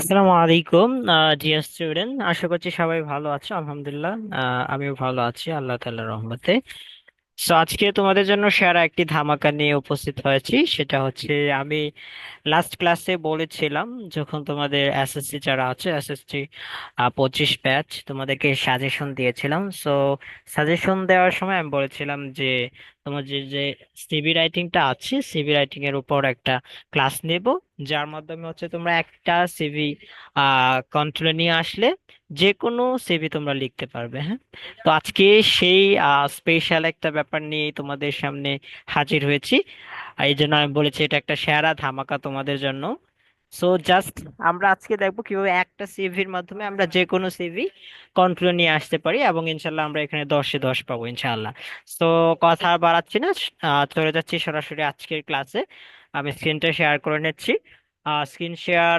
আসসালামু আলাইকুম dear student, আশা করছি সবাই ভালো আছো। আলহামদুলিল্লাহ, আমিও ভালো আছি আল্লাহ তাআলার রহমতে। সো আজকে তোমাদের জন্য সেরা একটি ধামাকা নিয়ে উপস্থিত হয়েছি। সেটা হচ্ছে, আমি লাস্ট ক্লাসে বলেছিলাম যখন তোমাদের এসএসসি যারা আছে, এসএসসি 25 ব্যাচ, তোমাদেরকে সাজেশন দিয়েছিলাম। সো সাজেশন দেওয়ার সময় আমি বলেছিলাম যে তোমার যে যে সিভি রাইটিংটা আছে, সিভি রাইটিং এর উপর একটা ক্লাস নেব, যার মাধ্যমে হচ্ছে তোমরা একটা সিভি কন্ট্রোলে নিয়ে আসলে যে কোনো সিভি তোমরা লিখতে পারবে। হ্যাঁ, তো আজকে সেই স্পেশাল একটা ব্যাপার নিয়ে তোমাদের সামনে হাজির হয়েছি। এই জন্য আমি বলেছি এটা একটা সেরা ধামাকা তোমাদের জন্য। সো জাস্ট আমরা আজকে দেখবো কিভাবে একটা সিভির মাধ্যমে আমরা যে কোনো সিভি কন্ট্রোলে নিয়ে আসতে পারি, এবং ইনশাল্লাহ আমরা এখানে 10-এ 10 পাবো ইনশাল্লাহ। তো কথা আর বাড়াচ্ছি না, চলে যাচ্ছি সরাসরি আজকের ক্লাসে। আমি স্ক্রিনটা শেয়ার করে নিচ্ছি। স্ক্রিন শেয়ার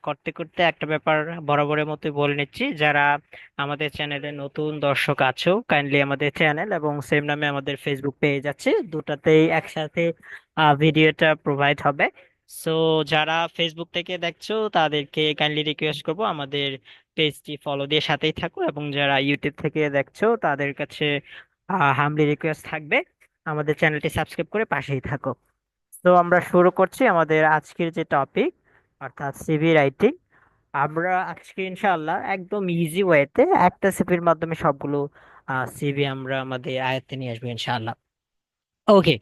করতে করতে একটা ব্যাপার বরাবরের মতোই বলে নিচ্ছি, যারা আমাদের চ্যানেলে নতুন দর্শক আছো, কাইন্ডলি আমাদের চ্যানেল এবং সেম নামে আমাদের ফেসবুক পেজ আছে, দুটাতেই একসাথে ভিডিওটা প্রোভাইড হবে। সো যারা ফেসবুক থেকে দেখছো তাদেরকে কাইন্ডলি রিকোয়েস্ট করবো আমাদের পেজটি ফলো দিয়ে সাথেই থাকো, এবং যারা ইউটিউব থেকে দেখছো তাদের কাছে হামলি রিকোয়েস্ট থাকবে আমাদের চ্যানেলটি সাবস্ক্রাইব করে পাশেই থাকো। তো আমরা শুরু করছি আমাদের আজকের যে টপিক, অর্থাৎ সিভি রাইটিং। আমরা আজকে ইনশাআল্লাহ একদম ইজি ওয়েতে একটা সিভির মাধ্যমে সবগুলো সিভি আমরা আমাদের আয়ত্তে নিয়ে আসবো ইনশাআল্লাহ। ওকে,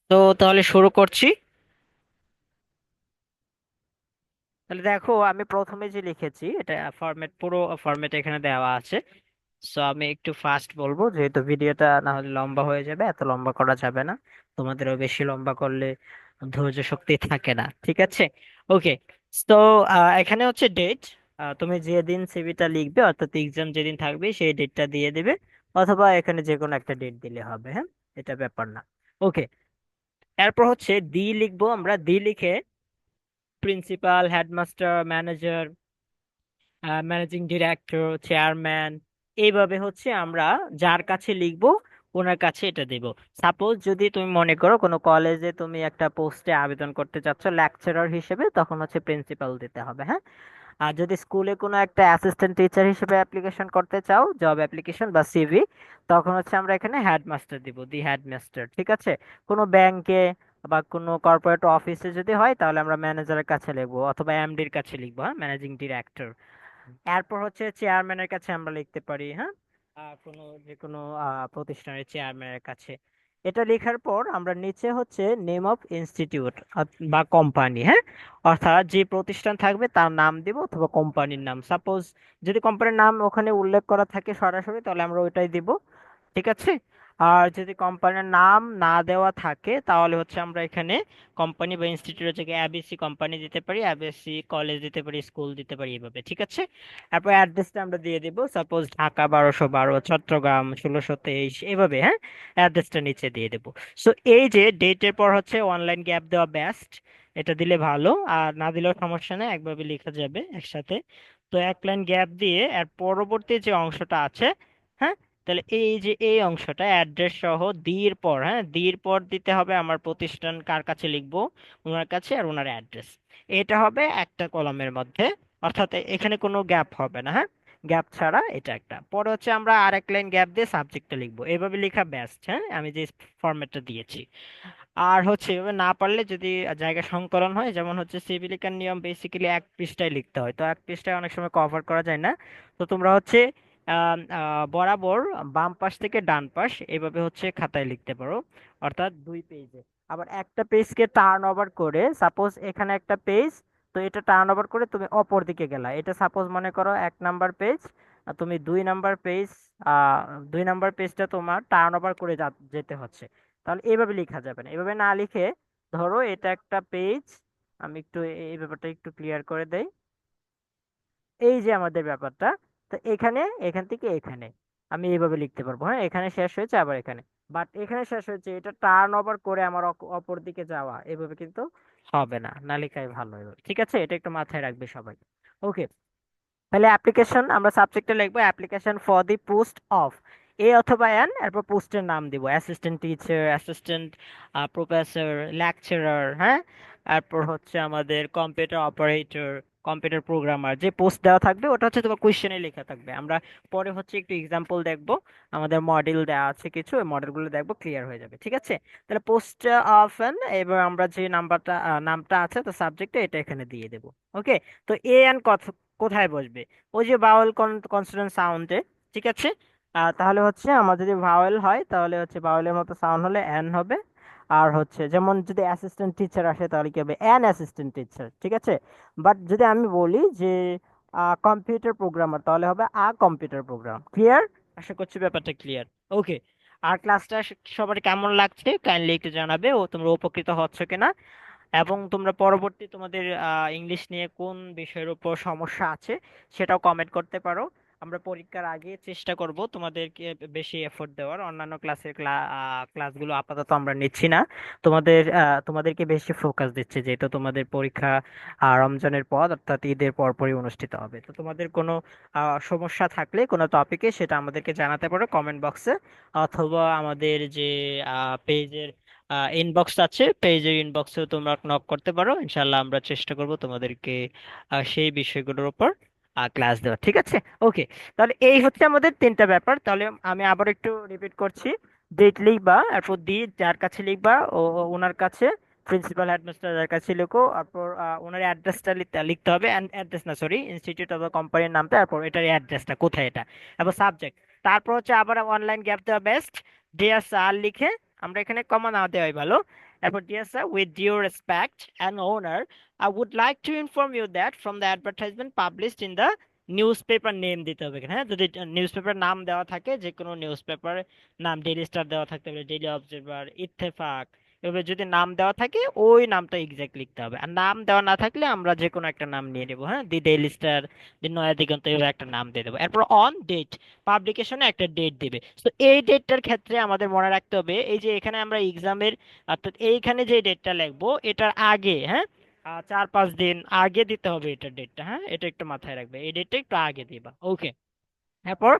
তো তাহলে শুরু করছি। তাহলে দেখো, আমি প্রথমে যে লিখেছি এটা ফরম্যাট, পুরো ফরম্যাট এখানে দেওয়া আছে। সো আমি একটু ফাস্ট বলবো, যেহেতু ভিডিওটা না হলে লম্বা হয়ে যাবে, এত লম্বা করা যাবে না। তোমাদেরও বেশি লম্বা করলে ধৈর্য শক্তি থাকে না, ঠিক আছে? ওকে, তো এখানে হচ্ছে ডেট। তুমি যেদিন সিভিটা লিখবে, অর্থাৎ এক্সাম যেদিন থাকবে সেই ডেটটা দিয়ে দিবে, অথবা এখানে যে কোনো একটা ডেট দিলে হবে। হ্যাঁ, এটা ব্যাপার না। ওকে, এরপর হচ্ছে দি লিখবো। আমরা দি লিখে principal, headmaster, manager, managing director, chairman, এইভাবে হচ্ছে আমরা যার কাছে লিখবো ওনার কাছে এটা দেব। সাপোজ যদি তুমি মনে করো কোনো কলেজে তুমি একটা পোস্টে আবেদন করতে চাচ্ছ লেকচারার হিসেবে, তখন হচ্ছে প্রিন্সিপাল দিতে হবে। হ্যাঁ, আর যদি স্কুলে কোনো একটা অ্যাসিস্ট্যান্ট টিচার হিসেবে অ্যাপ্লিকেশন করতে চাও, জব অ্যাপ্লিকেশন বা সিভি, তখন হচ্ছে আমরা এখানে হেডমাস্টার দিব, দি হেডমাস্টার। ঠিক আছে? কোনো ব্যাংকে বা কোনো কর্পোরেট অফিসে যদি হয়, তাহলে আমরা ম্যানেজারের কাছে লিখবো, অথবা এমডির কাছে লিখবো, হ্যাঁ, ম্যানেজিং ডিরেক্টর। এরপর হচ্ছে চেয়ারম্যানের কাছে আমরা লিখতে পারি। হ্যাঁ, কোনো যে কোনো প্রতিষ্ঠানের চেয়ারম্যানের কাছে। এটা লেখার পর আমরা নিচে হচ্ছে নেম অফ ইনস্টিটিউট বা কোম্পানি, হ্যাঁ, অর্থাৎ যে প্রতিষ্ঠান থাকবে তার নাম দিব, অথবা কোম্পানির নাম। সাপোজ যদি কোম্পানির নাম ওখানে উল্লেখ করা থাকে সরাসরি, তাহলে আমরা ওইটাই দিব। ঠিক আছে? আর যদি কোম্পানির নাম না দেওয়া থাকে, তাহলে হচ্ছে আমরা এখানে কোম্পানি বা ইনস্টিটিউট থেকে এবিসি কোম্পানি দিতে পারি, এবিসি কলেজ দিতে পারি, স্কুল দিতে পারি, এইভাবে। ঠিক আছে? তারপর অ্যাড্রেসটা আমরা দিয়ে দিব, সাপোজ ঢাকা 1212, চট্টগ্রাম 1623, এইভাবে। হ্যাঁ, অ্যাড্রেসটা নিচে দিয়ে দেবো। সো এই যে ডেটের পর হচ্ছে অনলাইন গ্যাপ দেওয়া বেস্ট, এটা দিলে ভালো, আর না দিলেও সমস্যা নেই, একভাবে লেখা যাবে একসাথে। তো এক লাইন গ্যাপ দিয়ে এর পরবর্তী যে অংশটা আছে, হ্যাঁ, তাহলে এই যে এই অংশটা অ্যাড্রেস সহ দির পর, হ্যাঁ, দির পর দিতে হবে আমার প্রতিষ্ঠান কার কাছে লিখবো, ওনার কাছে, আর ওনার অ্যাড্রেস। এটা হবে একটা কলামের মধ্যে, অর্থাৎ এখানে কোনো গ্যাপ হবে না। হ্যাঁ, গ্যাপ ছাড়া এটা একটা। পরে হচ্ছে আমরা আরেক লাইন গ্যাপ দিয়ে সাবজেক্টটা লিখবো, এভাবে লেখা বেস্ট। হ্যাঁ, আমি যে ফরম্যাটটা দিয়েছি। আর হচ্ছে এভাবে না পারলে যদি জায়গা সংকলন হয়, যেমন হচ্ছে সিভিলিকার নিয়ম বেসিক্যালি এক পৃষ্ঠায় লিখতে হয়, তো এক পৃষ্ঠায় অনেক সময় কভার করা যায় না। তো তোমরা হচ্ছে বরাবর বাম পাশ থেকে ডান পাশ এভাবে হচ্ছে খাতায় লিখতে পারো, অর্থাৎ 2 পেজে। আবার একটা পেজকে টার্ন ওভার করে, সাপোজ এখানে একটা পেজ, তো এটা টার্ন ওভার করে তুমি অপর দিকে গেলা, এটা সাপোজ মনে করো 1 নাম্বার পেজ, তুমি 2 নাম্বার পেজ, আহ 2 নাম্বার পেজটা তোমার টার্ন ওভার করে যেতে হচ্ছে। তাহলে এইভাবে লেখা যাবে না, এভাবে না লিখে, ধরো এটা একটা পেজ, আমি একটু এই ব্যাপারটা একটু ক্লিয়ার করে দেই। এই যে আমাদের ব্যাপারটা, তো এখানে, এখান থেকে এখানে আমি এইভাবে লিখতে পারবো। হ্যাঁ, এখানে শেষ হয়েছে, আবার এখানে, বাট এখানে শেষ হয়েছে, এটা টার্ন ওভার করে আমার অপর দিকে যাওয়া, এভাবে কিন্তু হবে না, না লেখাই ভালো এভাবে। ঠিক আছে? এটা একটু মাথায় রাখবে সবাই। ওকে, তাহলে অ্যাপ্লিকেশন আমরা সাবজেক্টে লিখবো application for the post of a অথবা এন, এরপর পোস্টের নাম দিব, assistant teacher, assistant professor, lecturer. হ্যাঁ, এরপর হচ্ছে আমাদের কম্পিউটার অপারেটর, কম্পিউটার প্রোগ্রামার যে পোস্ট দেওয়া থাকবে ওটা হচ্ছে তোমার কোয়েশ্চেনে লেখা থাকবে। আমরা পরে হচ্ছে একটু এক্সাম্পল দেখবো, আমাদের মডেল দেওয়া আছে কিছু, ওই মডেলগুলো দেখবো, ক্লিয়ার হয়ে যাবে। ঠিক আছে, তাহলে পোস্ট অফ এন, এবার আমরা যে নাম্বারটা নামটা আছে তো সাবজেক্টে এটা এখানে দিয়ে দেবো। ওকে, তো এ এন কোথায় বসবে? ওই যে ভাওয়েল কনসোনেন্ট সাউন্ডে। ঠিক আছে, তাহলে হচ্ছে আমার যদি ভাওয়েল হয় তাহলে হচ্ছে ভাওয়েলের মতো সাউন্ড হলে এন হবে। আর হচ্ছে যেমন যদি অ্যাসিস্ট্যান্ট টিচার আসে তাহলে কি হবে? An assistant teacher. ঠিক আছে, বাট যদি আমি বলি যে কম্পিউটার প্রোগ্রামার তাহলে হবে কম্পিউটার প্রোগ্রাম। ক্লিয়ার? আশা করছি ব্যাপারটা ক্লিয়ার। ওকে, আর ক্লাসটা সবার কেমন লাগছে কাইন্ডলি একটু জানাবে, ও তোমরা উপকৃত হচ্ছ কিনা, এবং তোমরা পরবর্তী তোমাদের ইংলিশ নিয়ে কোন বিষয়ের উপর সমস্যা আছে সেটাও কমেন্ট করতে পারো। আমরা পরীক্ষার আগে চেষ্টা করব তোমাদেরকে বেশি এফোর্ট দেওয়ার। অন্যান্য ক্লাসের ক্লাসগুলো আপাতত আমরা নিচ্ছি না, তোমাদেরকে বেশি ফোকাস দিচ্ছে, যেহেতু তোমাদের পরীক্ষা রমজানের পর অর্থাৎ ঈদের পরপরই অনুষ্ঠিত হবে। তো তোমাদের কোনো সমস্যা থাকলে কোনো টপিকে সেটা আমাদেরকে জানাতে পারো কমেন্ট বক্সে, অথবা আমাদের যে পেজের ইনবক্স আছে, পেজের ইনবক্সেও তোমরা নক করতে পারো। ইনশাল্লাহ আমরা চেষ্টা করব তোমাদেরকে সেই বিষয়গুলোর উপর ক্লাস দেওয়া। ঠিক আছে, ওকে। তাহলে এই হচ্ছে আমাদের তিনটা ব্যাপার। তাহলে আমি আবার একটু রিপিট করছি। ডেট লিখবা, এরপর দি যার কাছে লিখবা ওনার কাছে, প্রিন্সিপাল হেডমাস্টার যার কাছে লিখো, তারপর ওনার অ্যাড্রেসটা লিখতে হবে, অ্যাড্রেস না সরি, ইনস্টিটিউট অথবা কোম্পানির নামটা, তারপর এটার অ্যাড্রেসটা কোথায় এটা, এবং সাবজেক্ট। তারপর হচ্ছে আবার অনলাইন গ্যাপ দেওয়া বেস্ট, ডিয়ার স্যার লিখে, আমরা এখানে কমা না দেওয়াই ভালো। এরপর dear sir, with due respect and honour, I would like to inform you that from the advertisement published in the news paper, name দিতে হবে এখানে। হ্যাঁ, যদি নিউজ পেপার নাম দেওয়া থাকে, যে কোনো নিউজ পেপার নাম, ডেইলি স্টার দেওয়া থাকতে পারে, ডেইলি অবজারভার, ইত্তেফাক, এভাবে যদি নাম দেওয়া থাকে ওই নামটা এক্সাক্ট লিখতে হবে। আর নাম দেওয়া না থাকলে আমরা যে কোনো একটা নাম নিয়ে নেবো। হ্যাঁ, দি ডেইলি স্টার, দি নয়া দিগন্ত, এভাবে একটা নাম দিয়ে দেবো। এরপর অন ডেট, পাবলিকেশনে একটা ডেট দিবে। তো এই ডেটটার ক্ষেত্রে আমাদের মনে রাখতে হবে, এই যে এখানে আমরা এক্সামের অর্থাৎ এইখানে যে ডেটটা লিখবো এটার আগে, হ্যাঁ, 4-5 দিন আগে দিতে হবে এটার ডেটটা। হ্যাঁ, এটা একটু মাথায় রাখবে, এই ডেটটা একটু আগে দিবা। ওকে, এরপর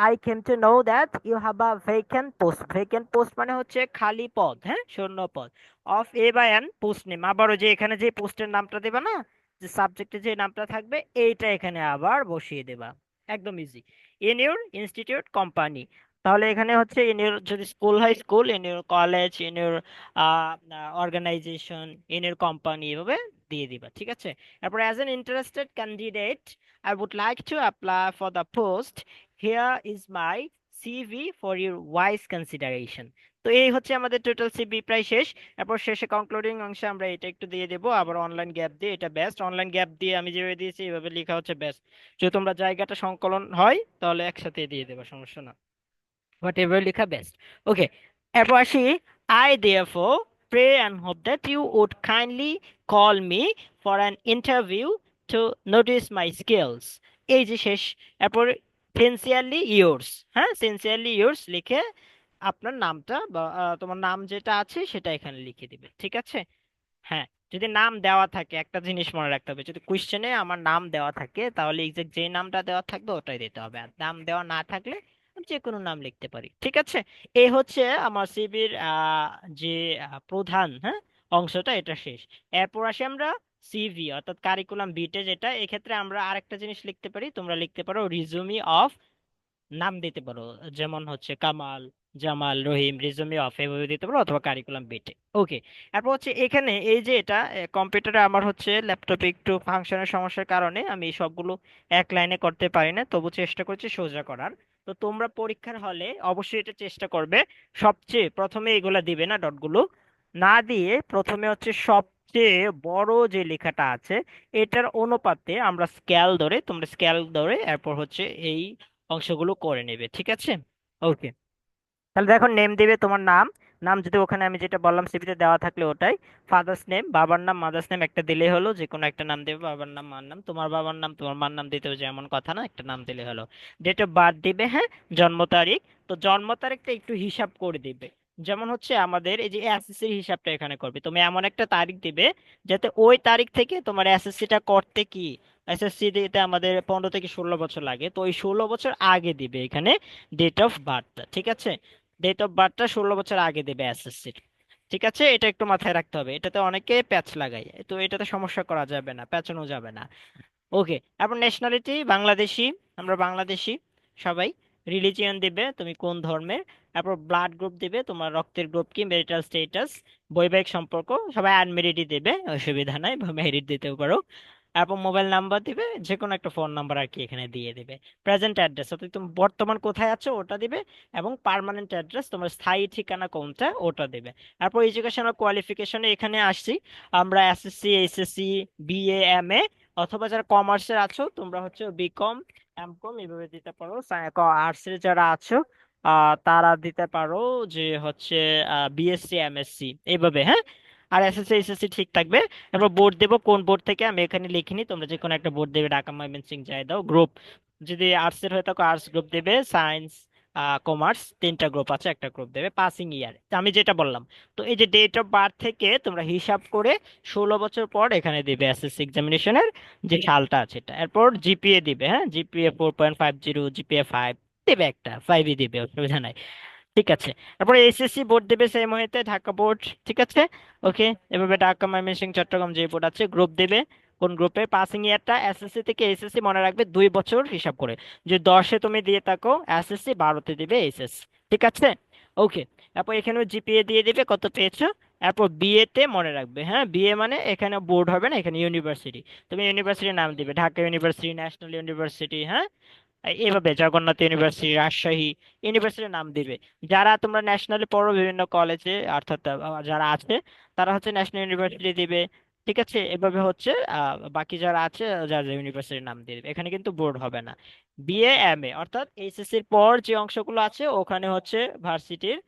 I came to know that you have a vacant post. Vacant post মানে হচ্ছে খালি পদ, হ্যাঁ, শূন্য পদ। Of a by an post name, আবারও যে এখানে যে পোস্টের নামটা দেবা না, যে সাবজেক্টে যে নামটা থাকবে এইটা এখানে আবার বসিয়ে দেবা। একদম easy. In your institute company, তাহলে এখানে হচ্ছে ইন ইউর, যদি স্কুল হয় school, in your college, in your organisation, in your company, এভাবে দিয়ে দিবা। ঠিক আছে, এরপর as an interested candidate I would like to apply for the post. Here is my CV for your wise consideration. তো এই হচ্ছে আমাদের টোটাল সিভি প্রায় শেষ। এরপর শেষে কনক্লুডিং অংশে আমরা এটা একটু দিয়ে দেবো, আবার অনলাইন গ্যাপ দিয়ে, এটা বেস্ট। অনলাইন গ্যাপ দিয়ে আমি যেভাবে দিয়েছি এইভাবে লেখা হচ্ছে বেস্ট। যদি তোমরা জায়গাটা সংকলন হয় তাহলে একসাথে দিয়ে দেবো, সমস্যা না, বাট এভাবে লেখা বেস্ট। ওকে, এরপর আসি, I therefore pray and hope that you would kindly call me for an interview to notice my skills. এই যে শেষ। এরপর সিনসিয়ারলি ইয়োর্স, হ্যাঁ, সিনসিয়ারলি ইয়োর্স লিখে আপনার নামটা বা তোমার নাম যেটা আছে সেটা এখানে লিখে দিবে। ঠিক আছে, হ্যাঁ, যদি নাম দেওয়া থাকে একটা জিনিস মনে রাখতে হবে, যদি কোশ্চেনে আমার নাম দেওয়া থাকে তাহলে এক্সাক্ট যে নামটা দেওয়া থাকবে ওটাই দিতে হবে, আর নাম দেওয়া না থাকলে আমি যে কোনো নাম লিখতে পারি। ঠিক আছে, এই হচ্ছে আমার সিভির যে প্রধান, হ্যাঁ, অংশটা, এটা শেষ। এরপর আসি আমরা সিভি অর্থাৎ কারিকুলাম বিটে, যেটা এক্ষেত্রে আমরা আরেকটা জিনিস লিখতে পারি, তোমরা লিখতে পারো রিজুমি অফ, নাম দিতে পারো, যেমন হচ্ছে কামাল, জামাল, রহিম, রিজুমি অফ, এভাবে দিতে পারো, অথবা কারিকুলাম বিটে। ওকে, এরপর হচ্ছে এখানে এই যে এটা কম্পিউটারে আমার হচ্ছে ল্যাপটপে একটু ফাংশনের সমস্যার কারণে আমি সবগুলো এক লাইনে করতে পারি না, তবু চেষ্টা করছি সোজা করার। তো তোমরা পরীক্ষার হলে অবশ্যই এটা চেষ্টা করবে, সবচেয়ে প্রথমে এগুলা দিবে না, ডটগুলো না দিয়ে প্রথমে হচ্ছে সবচেয়ে বড় যে লেখাটা আছে এটার অনুপাতে আমরা স্কেল ধরে, তোমরা স্কেল ধরে এরপর হচ্ছে এই অংশগুলো করে নেবে। ঠিক আছে, ওকে। তাহলে দেখো, নেম দিবে তোমার নাম। নাম যদি ওখানে আমি যেটা বললাম সিভিতে দেওয়া থাকলে ওটাই। ফাদার্স নেম, বাবার নাম, মাদার্স নেম একটা দিলেই হলো, যে কোনো একটা নাম দেবে, বাবার নাম, মার নাম। তোমার বাবার নাম তোমার মার নাম দিতে হবে যে এমন কথা না, একটা নাম দিলে হলো। ডেট অফ বার্থ দিবে, হ্যাঁ, জন্ম তারিখ। তো জন্ম তারিখটা একটু হিসাব করে দিবে, যেমন হচ্ছে আমাদের এই যে এসএসসির হিসাবটা এখানে করবে, তুমি এমন একটা তারিখ দিবে যাতে ওই তারিখ থেকে তোমার এসএসসিটা করতে কি, এসএসসি দিতে আমাদের 15 থেকে 16 বছর লাগে, তো ওই 16 বছর আগে দিবে এখানে ডেট অফ বার্থটা। ঠিক আছে, ডেট অফ বার্থটা 16 বছর আগে দেবে এসএসসির। ঠিক আছে, এটা একটু মাথায় রাখতে হবে, এটাতে অনেকে প্যাচ লাগায়, তো এটাতে সমস্যা করা যাবে না, প্যাচানো যাবে না। ওকে। এখন ন্যাশনালিটি বাংলাদেশি, আমরা বাংলাদেশি সবাই। রিলিজিয়ন দিবে তুমি কোন ধর্মের। তারপর ব্লাড গ্রুপ দিবে, তোমার রক্তের গ্রুপ কি, ম্যারিটাল স্টেটাস, বৈবাহিক সম্পর্ক, সবাই আনমেরিডই দিবে, অসুবিধা নাই, বা ম্যারিড দিতেও পারো। তারপর মোবাইল নাম্বার দিবে, যে কোনো একটা ফোন নাম্বার আর কি এখানে দিয়ে দিবে। প্রেজেন্ট অ্যাড্রেস অর্থাৎ তুমি বর্তমান কোথায় আছো ওটা দিবে, এবং পার্মানেন্ট অ্যাড্রেস তোমার স্থায়ী ঠিকানা কোনটা ওটা দিবে। তারপর এডুকেশনাল কোয়ালিফিকেশনে এখানে আসছি, আমরা এসএসসি, এইচএসসি, বিএ, এমএ, অথবা যারা কমার্সের আছো তোমরা হচ্ছে বিকম, এমকম এভাবে দিতে পারো। আর্টসের যারা আছো তারা দিতে পারো যে হচ্ছে বিএসসি, এমএসসি এইভাবে, হ্যাঁ। আর এসএসসি, এইচএসসি ঠিক থাকবে। এরপর বোর্ড দেবো, কোন বোর্ড থেকে আমি এখানে লিখিনি, তোমরা যে কোনো একটা বোর্ড দেবে, ঢাকা ময়মনসিংহ যাই দাও। গ্রুপ যদি আর্টসের হয়ে থাকো আর্টস গ্রুপ দেবে, সায়েন্স, কমার্স, তিনটা গ্রুপ আছে, একটা গ্রুপ দেবে। পাসিং ইয়ার আমি যেটা বললাম। তো এই যে ডেট অফ বার্থ থেকে তোমরা হিসাব করে 16 বছর পর এখানে দিবে এসএসসি এক্সামিনেশনের যে সালটা আছে এটা। এরপর জিপিএ দিবে, হ্যাঁ, জিপিএ 4.50, জিপিএ 5 দিবে, একটা 5ই দিবে, অসুবিধা নাই। ঠিক আছে। তারপরে এসএসসি বোর্ড দেবে সেই মুহূর্তে, ঢাকা বোর্ড। ঠিক আছে। ওকে। এভাবে ঢাকা, ময়মনসিংহ, চট্টগ্রাম যে বোর্ড আছে গ্রুপ দেবে। কোন গ্রুপে, পাসিং ইয়ারটা এসএসসি থেকে এসএসসি মনে রাখবে 2 বছর হিসাব করে। যে 10-এ তুমি দিয়ে থাকো এসএসসি, 12-তে দিবে এইচএসসি। ঠিক আছে। ওকে। তারপর এখানে জিপিএ দিয়ে দিবে কত পেয়েছো। তারপর বিএ তে মনে রাখবে, হ্যাঁ, বিএ মানে এখানে বোর্ড হবে না, এখানে ইউনিভার্সিটি। তুমি ইউনিভার্সিটির নাম দিবে, ঢাকা ইউনিভার্সিটি, ন্যাশনাল ইউনিভার্সিটি, হ্যাঁ, এভাবে জগন্নাথ ইউনিভার্সিটি, রাজশাহী ইউনিভার্সিটির নাম দিবে। যারা তোমরা ন্যাশনালি পড়ো বিভিন্ন কলেজে, অর্থাৎ যারা আছে তারা হচ্ছে ন্যাশনাল ইউনিভার্সিটি দিবে। ঠিক আছে। এভাবে হচ্ছে বাকি যারা আছে যারা ইউনিভার্সিটির নাম দিয়ে দিবে, এখানে কিন্তু বোর্ড হবে না। বিএ, এমএ অর্থাৎ এইচএসসির পর যে অংশগুলো আছে ওখানে হচ্ছে ভার্সিটির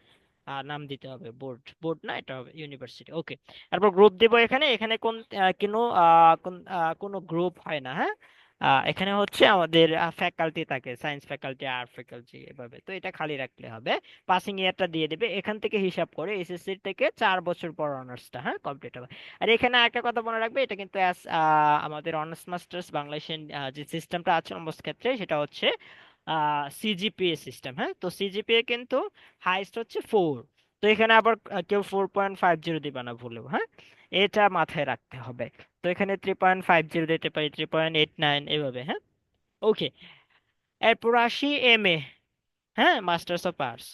নাম দিতে হবে, বোর্ড, বোর্ড না, এটা হবে ইউনিভার্সিটি। ওকে। তারপর গ্রুপ দিব এখানে, এখানে কোন কোনো গ্রুপ হয় না, হ্যাঁ। এখানে হচ্ছে আমাদের ফ্যাকাল্টি থাকে, সায়েন্স ফ্যাকাল্টি, আর্ট ফ্যাকাল্টি, এভাবে, তো এটা খালি রাখলে হবে। পাসিং ইয়ারটা দিয়ে দেবে, এখান থেকে হিসাব করে এসএসসি থেকে 4 বছর পর অনার্সটা, হ্যাঁ, কমপ্লিট হবে। আর এখানে একটা কথা মনে রাখবে, এটা কিন্তু আমাদের অনার্স মাস্টার্স বাংলাদেশের যে সিস্টেমটা আছে অলমোস্ট ক্ষেত্রে, সেটা হচ্ছে সিজিপিএ সিস্টেম, হ্যাঁ। তো সিজিপিএ কিন্তু হাইস্ট হচ্ছে 4। তো এখানে আবার কেউ 4.50 দিবা না ভুলেও, হ্যাঁ, এটা মাথায় রাখতে হবে। তো এখানে 3.50 দিতে পারি, 3.89 এভাবে, হ্যাঁ। ওকে। এরপর আসি এমএ, হ্যাঁ, মাস্টার্স অফ আর্টস।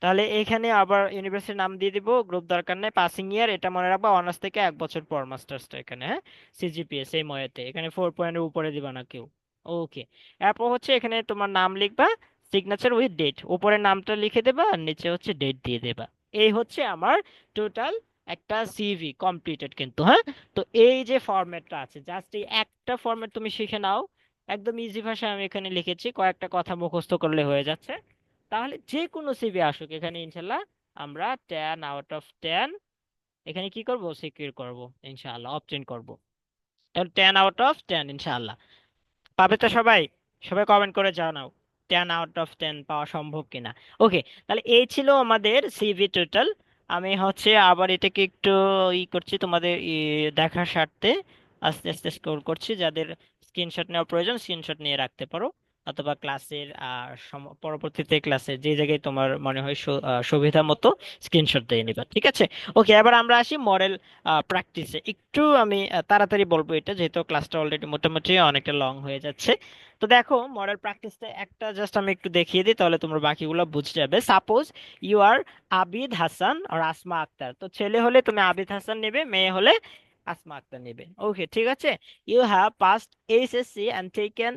তাহলে এখানে আবার ইউনিভার্সিটির নাম দিয়ে দিব, গ্রুপ দরকার নেই, পাসিং ইয়ার এটা মনে রাখবা, অনার্স থেকে 1 বছর পর মাস্টার্সটা এখানে, হ্যাঁ। সিজিপিএ সেই ময়েতে এখানে 4 পয়েন্টের উপরে দিবা না কেউ। ওকে। এরপর হচ্ছে এখানে তোমার নাম লিখবা, সিগনেচার উইথ ডেট, উপরে নামটা লিখে দেবা আর নিচে হচ্ছে ডেট দিয়ে দেবা। এই হচ্ছে আমার টোটাল একটা সিভি কমপ্লিটেড কিন্তু, হ্যাঁ। তো এই যে ফরম্যাটটা আছে, জাস্ট এই একটা ফরম্যাট তুমি শিখে নাও। একদম ইজি ভাষায় আমি এখানে লিখেছি, কয়েকটা কথা মুখস্থ করলে হয়ে যাচ্ছে। তাহলে যে কোনো সিভি আসুক এখানে ইনশাল্লাহ আমরা 10 আউট অফ 10 এখানে কি করব, সিকিউর করব, ইনশাআল্লাহ অবটেন করব। তাহলে 10 আউট অফ 10 ইনশাআল্লাহ পাবে তো সবাই। সবাই কমেন্ট করে জানাও 10 আউট অফ 10 পাওয়া সম্ভব কিনা। ওকে। তাহলে এই ছিল আমাদের সিভি টোটাল। আমি হচ্ছে আবার এটাকে একটু করছি তোমাদের দেখার স্বার্থে, আস্তে আস্তে স্ক্রল করছি। যাদের স্ক্রিনশট নেওয়ার প্রয়োজন স্ক্রিনশট নিয়ে রাখতে পারো, অথবা ক্লাসের পরবর্তীতে ক্লাসে যে জায়গায় তোমার মনে হয় সুবিধা মতো স্ক্রিনশট দিয়ে নিবা। ঠিক আছে। ওকে। এবার আমরা আসি মডেল প্র্যাকটিসে। একটু আমি তাড়াতাড়ি বলবো এটা, যেহেতু ক্লাসটা অলরেডি মোটামুটি অনেকটা লং হয়ে যাচ্ছে। তো দেখো, মডেল প্র্যাকটিসটা একটা জাস্ট আমি একটু দেখিয়ে দিই, তাহলে তোমরা বাকিগুলো বুঝে যাবে। Suppose you are Abid Hasan আর আসমা আক্তার। তো ছেলে হলে তুমি আবিদ হাসান নেবে, মেয়ে হলে আসমা আক্তার নেবে। ওকে, ঠিক আছে। You have passed HSC and taken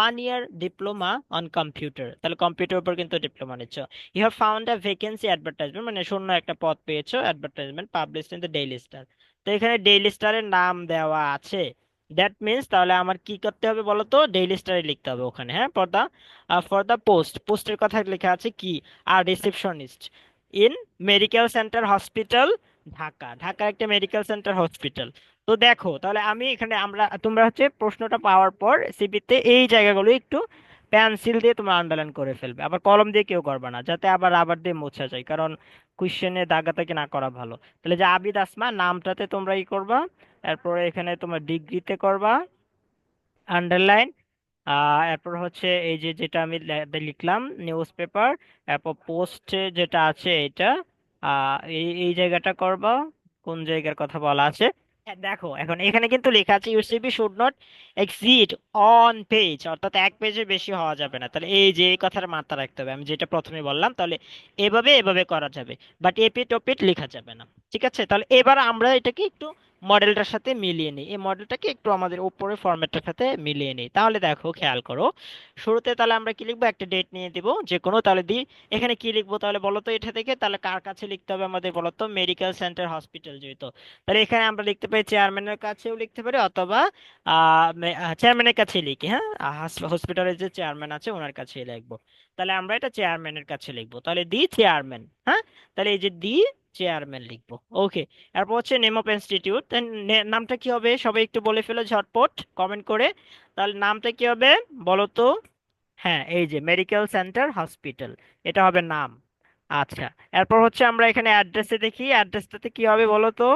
1 year diploma on computer. তাহলে কম্পিউটার উপর কিন্তু ডিপ্লোমা নিচ্ছ। You have found a vacancy advertisement, মানে শূন্য একটা পদ পেয়েছো, advertisement published in the Daily Star. তো এখানে ডেইলি স্টারের নাম দেওয়া আছে। দ্যাট মিনস তাহলে আমার কি করতে হবে বলো তো, ডেইলি স্টারে লিখতে হবে ওখানে, হ্যাঁ। ফর দা পোস্ট, পোস্টের কথা লেখা আছে কি, আর receptionist in medical centre hospital, Dhaka, Dhaka একটা মেডিকেল সেন্টার হসপিটাল। তো দেখো, তাহলে আমি এখানে তোমরা হচ্ছে প্রশ্নটা পাওয়ার পর সিবিতে এই জায়গাগুলো একটু পেন্সিল দিয়ে তোমরা আন্ডারলাইন করে ফেলবে, আবার কলম দিয়ে কেউ করবে না, যাতে আবার রাবার দিয়ে মোছা যায়, কারণ কোশ্চেনে দাগাতাকি না করা ভালো। তাহলে যে আবিদ আসমা নামটাতে তোমরা করবা, এরপরে এখানে তোমার ডিগ্রিতে করবা আন্ডারলাইন। এরপর হচ্ছে এই যে যেটা আমি লিখলাম নিউজ পেপার, এরপর পোস্টে যেটা আছে এটা, এই এই জায়গাটা করবা, কোন জায়গার কথা বলা আছে? হ্যাঁ, দেখো এখন এখানে কিন্তু লেখা আছে UCB should not exceed on page, অর্থাৎ এক পেজের বেশি হওয়া যাবে না। তাহলে এই যে এই কথাটা মাথায় রাখতে হবে, আমি যেটা প্রথমে বললাম। তাহলে এভাবে এভাবে করা যাবে, বাট এপিট ওপিট লেখা যাবে না। ঠিক আছে, তাহলে এবার আমরা এটাকে একটু মডেলটার সাথে মিলিয়ে নিই, এই মডেলটাকে একটু আমাদের উপরে ফরম্যাটটার সাথে মিলিয়ে নিই। তাহলে দেখো, খেয়াল করো, শুরুতে তাহলে আমরা কি লিখবো, একটা ডেট নিয়ে দিব যে কোনো, তাহলে দিই এখানে কি লিখবো তাহলে বলো তো এটা থেকে, তাহলে কার কাছে লিখতে হবে আমাদের বলো তো, মেডিকেল সেন্টার হসপিটাল যেহেতু, তাহলে এখানে আমরা লিখতে পারি চেয়ারম্যানের কাছেও লিখতে পারি, অথবা চেয়ারম্যানের কাছে লিখি, হ্যাঁ, হসপিটালের যে চেয়ারম্যান আছে ওনার কাছেই লিখবো। তাহলে আমরা এটা চেয়ারম্যানের কাছে লিখবো, তাহলে দি চেয়ারম্যান, হ্যাঁ, তাহলে এই যে দি চেয়ারম্যান লিখবো। ওকে, এরপর হচ্ছে নেম অফ ইনস্টিটিউট, নামটা কি হবে সবাই একটু বলে ফেলো ঝটপট কমেন্ট করে। তাহলে নামটা কি হবে বলো তো? হ্যাঁ, এই যে মেডিকেল সেন্টার হসপিটাল, এটা হবে নাম। আচ্ছা, এরপর হচ্ছে আমরা এখানে অ্যাড্রেসে দেখি, অ্যাড্রেসটাতে কি হবে বলো তো?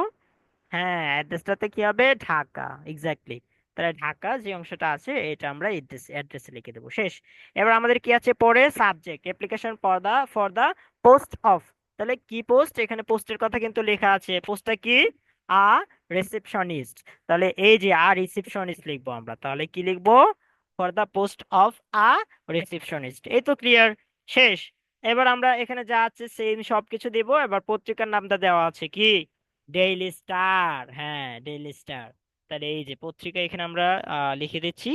হ্যাঁ, অ্যাড্রেসটাতে কি হবে, ঢাকা, এক্স্যাক্টলি। তাহলে ঢাকা যে অংশটা আছে এটা আমরা অ্যাড্রেসে লিখে দেবো, শেষ। এবার আমাদের কি আছে পরে, subject application for the post of. তাহলে কি পোস্ট, এখানে পোস্টের কথা কিন্তু লেখা আছে, পোস্টটা কি, আ রিসেপশনিস্ট। তাহলে এই যে রিসেপশনিস্ট লিখবো আমরা, তাহলে কি লিখবো, for the post of a receptionist. এই তো ক্লিয়ার, শেষ। এবার আমরা এখানে যা আছে সেম সবকিছু দিব। এবার পত্রিকার নামটা দেওয়া আছে কি, ডেইলি স্টার, হ্যাঁ ডেইলি স্টার। তাহলে এই যে পত্রিকা এখানে আমরা লিখে দিচ্ছি,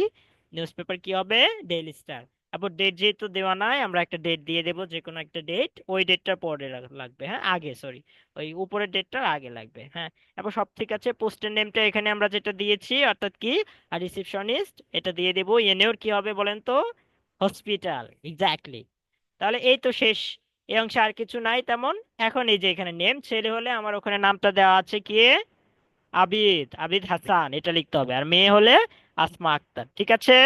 নিউজ পেপার কি হবে, ডেইলি স্টার। তারপর ডেট যেহেতু দেওয়া নাই, আমরা একটা ডেট দিয়ে দেবো, যে কোনো একটা ডেট, ওই ডেটটার পরে লাগবে, হ্যাঁ আগে, সরি, ওই উপরের ডেটটার আগে লাগবে, হ্যাঁ। তারপর সব ঠিক আছে, পোস্টের নেমটা এখানে আমরা যেটা দিয়েছি, অর্থাৎ কি, আর রিসিপশনিস্ট এটা দিয়ে দেবো, এনেওর কি হবে বলেন তো, হসপিটাল, এক্স্যাক্টলি। তাহলে এই তো শেষ, এই অংশে আর কিছু নাই তেমন। এখন এই যে এখানে নেম, ছেলে হলে আমার ওখানে নামটা দেওয়া আছে কি, আবিদ, আবিদ হাসান, এটা লিখতে হবে। আর মেয়ে হলে আসমা আক্তার, ঠিক আছে।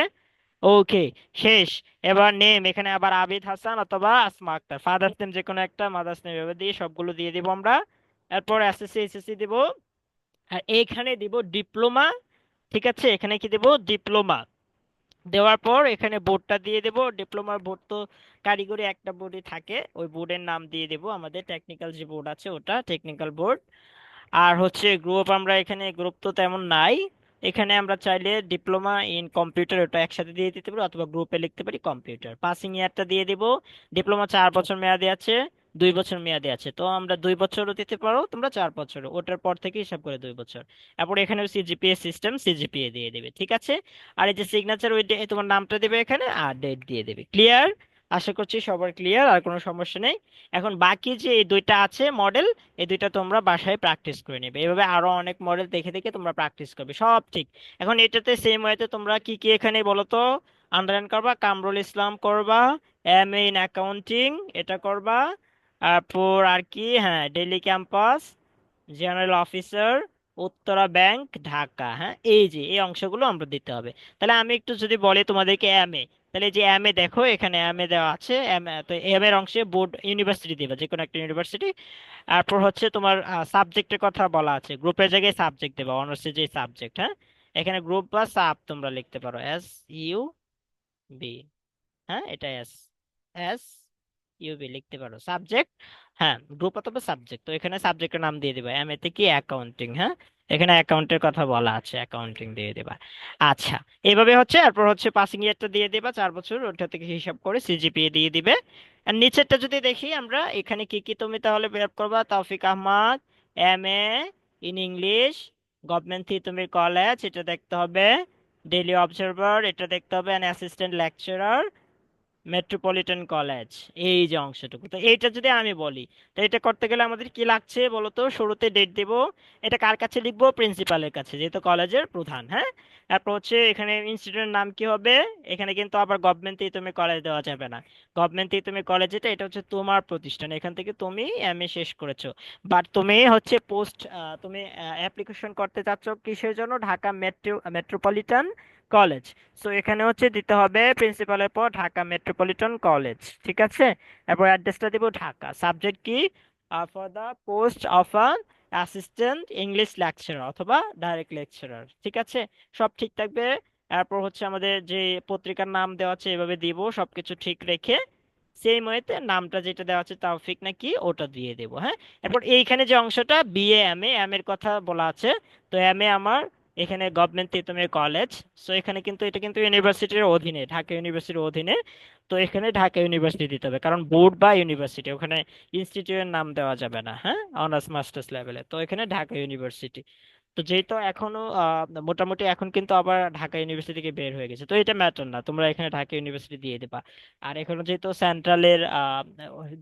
ওকে, শেষ। এবার নেম এখানে আবার আবিদ হাসান অথবা আসমা আক্তার, ফাদার্স নেম যে কোনো একটা, মাদার্স নেম এভাবে দিয়ে সবগুলো দিয়ে দিব আমরা। এরপর এসএসসি এসএসসি দিব, আর এইখানে দিব ডিপ্লোমা। ঠিক আছে, এখানে কি দেব, ডিপ্লোমা। দেওয়ার পর এখানে বোর্ডটা দিয়ে দেব, ডিপ্লোমার বোর্ড তো কারিগরি একটা বোর্ডই থাকে, ওই বোর্ডের নাম দিয়ে দেব, আমাদের টেকনিক্যাল যে বোর্ড আছে ওটা টেকনিক্যাল বোর্ড। আর হচ্ছে গ্রুপ, আমরা এখানে গ্রুপ তো তেমন নাই, এখানে আমরা চাইলে ডিপ্লোমা ইন কম্পিউটার ওটা একসাথে দিয়ে দিতে পারি, অথবা গ্রুপে লিখতে পারি কম্পিউটার। পাসিং ইয়ারটা দিয়ে দিব, ডিপ্লোমা 4 বছর মেয়াদি আছে, 2 বছর মেয়াদি আছে, তো আমরা 2 বছরও দিতে পারো, তোমরা 4 বছরও, ওটার পর থেকে হিসাব করে 2 বছর। তারপর এখানে সিজিপিএ সিস্টেম, সিজিপিএ দিয়ে দেবে, ঠিক আছে। আর এই যে সিগনেচার, ওই তোমার নামটা দেবে এখানে আর ডেট দিয়ে দেবে, ক্লিয়ার? আশা করছি সবার ক্লিয়ার, আর কোনো সমস্যা নেই। এখন বাকি যে এই দুইটা আছে মডেল, এই দুইটা তোমরা বাসায় প্র্যাকটিস করে নেবে, এভাবে আরো অনেক মডেল দেখে দেখে তোমরা প্র্যাকটিস করবে, সব ঠিক। এখন এটাতে সেম ওয়েতে তোমরা কি কি এখানে বলো তো, আন্ডারলাইন করবা, কামরুল ইসলাম করবা, এম এ ইন অ্যাকাউন্টিং এটা করবা, তারপর আর কি, হ্যাঁ daily campus, general officer, Uttara bank Dhaka, হ্যাঁ এই যে এই অংশগুলো আমরা দিতে হবে। তাহলে আমি একটু যদি বলি তোমাদেরকে এম এ, তাহলে এই যে এম এ দেখো এখানে এম এ দেওয়া আছে, এম তো এম এর অংশে বোর্ড ইউনিভার্সিটি দিবা, যে কোনো একটা ইউনিভার্সিটি। তারপর হচ্ছে তোমার সাবজেক্টের কথা বলা আছে, গ্রুপের জায়গায় সাবজেক্ট দেবা, অনার্সের যে সাবজেক্ট, হ্যাঁ এখানে গ্রুপ বা সাব তোমরা লিখতে পারো, এস ইউ বি, হ্যাঁ এটা এস, এস ইউবি লিখতে পারো সাবজেক্ট, হ্যাঁ গ্রুপ অথবা সাবজেক্ট। তো এখানে সাবজেক্টের নাম দিয়ে দিবা, এম এতে কি অ্যাকাউন্টিং, হ্যাঁ এখানে অ্যাকাউন্টের কথা বলা আছে, অ্যাকাউন্টিং দিয়ে দিবা। আচ্ছা, এভাবে হচ্ছে। এরপর হচ্ছে পাসিং ইয়ারটা দিয়ে দিবা, 4 বছর, ওটা থেকে হিসাব করে সিজিপিএ দিয়ে দিবে। আর নিচেরটা যদি দেখি আমরা, এখানে কি কি তুমি তাহলে বের করবা, Toufiq Ahmed, M A in English, government তুমি কলেজ এটা দেখতে হবে, ডেইলি অবজারভার এটা দেখতে হবে, an assistant lecturer, Metropolitan College, এই যে অংশটুকু। তো এইটা যদি আমি বলি, তো এটা করতে গেলে আমাদের কি লাগছে বলতো, শুরুতে ডেট দেব, এটা কার কাছে লিখবো, প্রিন্সিপালের কাছে, যেহেতু কলেজের প্রধান, হ্যাঁ। তারপর হচ্ছে এখানে ইনস্টিটিউটের নাম কি হবে, এখানে কিন্তু আবার গভর্নমেন্ট থেকে তুমি কলেজ দেওয়া যাবে না, গভর্নমেন্ট থেকে তুমি কলেজ, যেটা এটা হচ্ছে তোমার প্রতিষ্ঠান, এখান থেকে তুমি এমএ শেষ করেছো, বাট তুমি হচ্ছে পোস্ট, তুমি অ্যাপ্লিকেশন করতে চাচ্ছ কিসের জন্য, ঢাকা মেট্রোপলিটন কলেজ। সো এখানে হচ্ছে দিতে হবে প্রিন্সিপালের পর ঢাকা মেট্রোপলিটন কলেজ, ঠিক আছে। এরপর অ্যাড্রেসটা দিব ঢাকা, সাবজেক্ট কি, for the post of an assistant English lecturer অথবা ডাইরেক্ট লেকচারার, ঠিক আছে। সব ঠিক থাকবে। এরপর হচ্ছে আমাদের যে পত্রিকার নাম দেওয়া আছে এভাবে দিব, সবকিছু ঠিক রেখে সেম ওয়েতে নামটা যেটা দেওয়া আছে তাওফিক নাকি ওটা দিয়ে দেবো। হ্যাঁ, এরপর এইখানে যে অংশটা বিএ এম এ, এম এর কথা বলা আছে, তো এম এ আমার এখানে গভর্নমেন্ট তিতুমির কলেজ। সো এখানে কিন্তু এটা কিন্তু ইউনিভার্সিটির অধীনে, ঢাকা ইউনিভার্সিটির অধীনে। তো এখানে ঢাকা ইউনিভার্সিটি দিতে হবে, কারণ বোর্ড বা ইউনিভার্সিটি, ওখানে ইনস্টিটিউটের নাম দেওয়া যাবে না। হ্যাঁ, অনার্স মাস্টার্স লেভেলে তো এখানে ঢাকা ইউনিভার্সিটি। তো যেহেতু এখনো মোটামুটি এখন কিন্তু আবার ঢাকা ইউনিভার্সিটি থেকে বের হয়ে গেছে, তো এটা ম্যাটার না, তোমরা এখানে ঢাকা ইউনিভার্সিটি দিয়ে দেবা। আর এখনো যেহেতু সেন্ট্রালের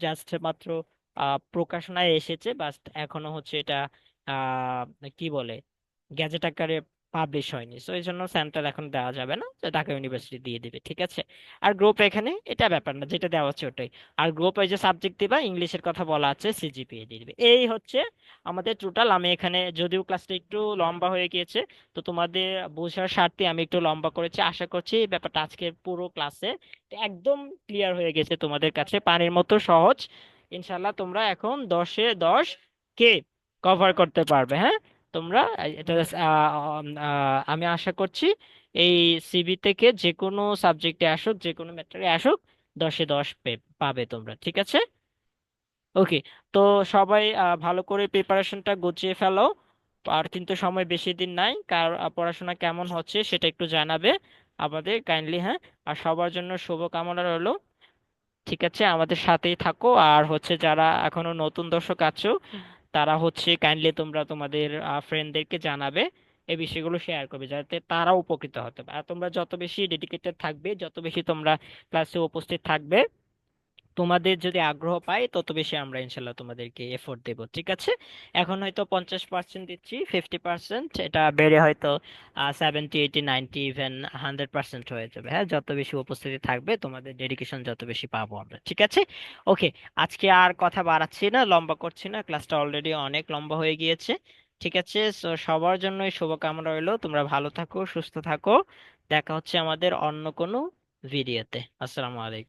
জাস্ট মাত্র প্রকাশনায় এসেছে, বাস এখনো হচ্ছে এটা কি বলে গ্যাজেট আকারে পাবলিশ হয়নি, সো এই জন্য সেন্ট্রাল এখন দেওয়া যাবে না, তো ঢাকা ইউনিভার্সিটি দিয়ে দিবে, ঠিক আছে। আর গ্রুপ এখানে এটা ব্যাপার না, যেটা দেওয়া হচ্ছে ওটাই। আর গ্রুপ এই যে সাবজেক্ট দিবা, ইংলিশের কথা বলা আছে, সিজিপিএ দিয়ে দিবে। এই হচ্ছে আমাদের টোটাল। আমি এখানে যদিও ক্লাসটা একটু লম্বা হয়ে গিয়েছে, তো তোমাদের বোঝার স্বার্থে আমি একটু লম্বা করেছি। আশা করছি এই ব্যাপারটা আজকের পুরো ক্লাসে একদম ক্লিয়ার হয়ে গেছে তোমাদের কাছে, পানির মতো সহজ। ইনশাল্লাহ তোমরা এখন 10-এ 10 কে কভার করতে পারবে। হ্যাঁ, তোমরা এটা আমি আশা করছি এই সিবি থেকে যে কোনো সাবজেক্টে আসুক, যে কোনো ম্যাটারে আসুক, 10-এ 10 পাবে তোমরা, ঠিক আছে। ওকে, তো সবাই ভালো করে প্রিপারেশনটা গুছিয়ে ফেলো। আর কিন্তু সময় বেশি দিন নাই, কার পড়াশোনা কেমন হচ্ছে সেটা একটু জানাবে আমাদের কাইন্ডলি। হ্যাঁ, আর সবার জন্য শুভকামনা রইলো। ঠিক আছে, আমাদের সাথেই থাকো। আর হচ্ছে যারা এখনো নতুন দর্শক আছো, তারা হচ্ছে কাইন্ডলি তোমরা তোমাদের ফ্রেন্ডদেরকে জানাবে, এই বিষয়গুলো শেয়ার করবে, যাতে তারাও উপকৃত হতে পারে। আর তোমরা যত বেশি ডেডিকেটেড থাকবে, যত বেশি তোমরা ক্লাসে উপস্থিত থাকবে, তোমাদের যদি আগ্রহ পাই, তত বেশি আমরা ইনশাল্লাহ তোমাদেরকে এফোর্ট দেব, ঠিক আছে। এখন হয়তো 50% দিচ্ছি, 50%, এটা বেড়ে হয়তো 70, 80, 90, ইভেন 100% হয়ে যাবে। হ্যাঁ, যত বেশি উপস্থিতি থাকবে, তোমাদের ডেডিকেশন যত বেশি পাবো আমরা, ঠিক আছে। ওকে, আজকে আর কথা বাড়াচ্ছি না, লম্বা করছি না, ক্লাসটা অলরেডি অনেক লম্বা হয়ে গিয়েছে। ঠিক আছে, তো সবার জন্যই শুভকামনা রইলো, তোমরা ভালো থাকো, সুস্থ থাকো। দেখা হচ্ছে আমাদের অন্য কোনো ভিডিওতে। আসসালামু আলাইকুম।